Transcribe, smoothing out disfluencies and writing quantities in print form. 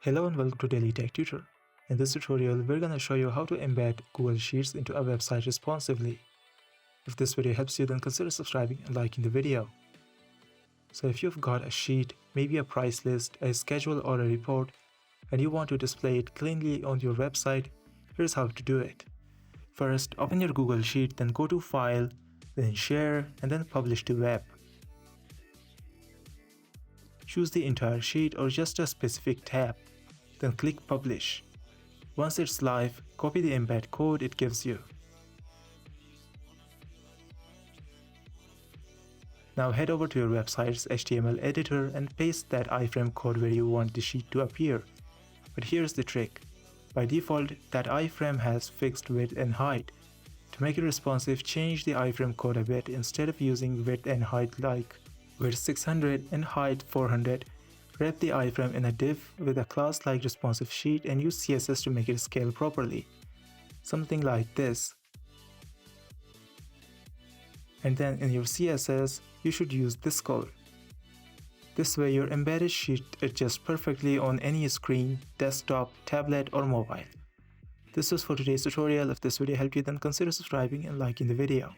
Hello and welcome to Daily Tech Tutor. In this tutorial, we're going to show you how to embed Google Sheets into a website responsively. If this video helps you, then consider subscribing and liking the video. So if you've got a sheet, maybe a price list, a schedule or a report, and you want to display it cleanly on your website, here's how to do it. First, open your Google Sheet, then go to File, then Share, and then Publish to Web. Choose the entire sheet or just a specific tab. Then click Publish. Once it's live, copy the embed code it gives you. Now head over to your website's HTML editor and paste that iframe code where you want the sheet to appear. But here's the trick. By default, that iframe has fixed width and height. To make it responsive, change the iframe code a bit. Instead of using width and height like width 600 and height 400, wrap the iframe in a div with a class like responsive sheet and use CSS to make it scale properly. Something like this. And then in your CSS, you should use this color. This way your embedded sheet adjusts perfectly on any screen, desktop, tablet or mobile. This was for today's tutorial. If this video helped you, then consider subscribing and liking the video.